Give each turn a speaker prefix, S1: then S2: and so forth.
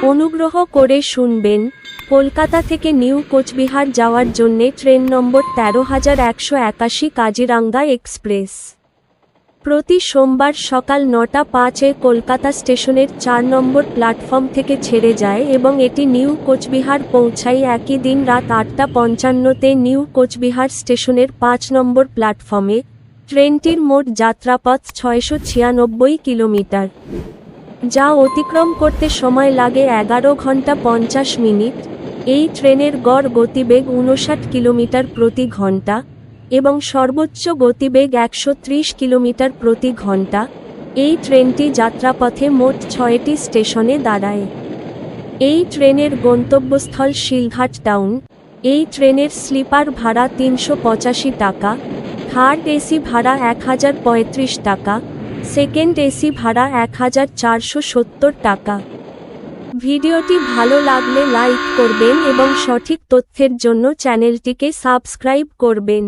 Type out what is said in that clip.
S1: অনুগ্রহ করে শুনবেন, কলকাতা থেকে নিউ কোচবিহার যাওয়ার জন্যে ট্রেন নম্বর ১৩,১৮১ কাজিরাঙ্গা এক্সপ্রেস প্রতি সোমবার সকাল ৯:০৫-এ কলকাতা স্টেশনের ৪ নম্বর প্ল্যাটফর্ম থেকে ছেড়ে যায় এবং এটি নিউ কোচবিহার পৌঁছায় একই দিন রাত ৮:৫৫-তে নিউ কোচবিহার স্টেশনের ৫ নম্বর প্ল্যাটফর্মে। ট্রেনটির মোট যাত্রাপথ ৬৯৬ কিলোমিটার, যা অতিক্রম করতে সময় লাগে ১১ ঘন্টা ৫০ মিনিট। এই ট্রেনের গড় গতিবেগ ৫৯ কিলোমিটার প্রতি ঘন্টা এবং সর্বোচ্চ গতিবেগ ১৩০ কিলোমিটার প্রতি ঘন্টা। এই ট্রেনটি যাত্রাপথে মোট ৬টি স্টেশনে দাঁড়ায়। এই ট্রেনের গন্তব্যস্থল শিলঘাট টাউন। এই ট্রেনের স্লিপার ভাড়া ৩৮৫ টাকা, থার্ড এসি ভাড়া ১০৩৫ টাকা, সেকেন্ড এসি ভাড়া ১৪৭০ টাকা। ভিডিওটি ভালো লাগলে লাইক করবেন এবং সঠিক তথ্যের জন্য চ্যানেলটিকে সাবস্ক্রাইব করবেন।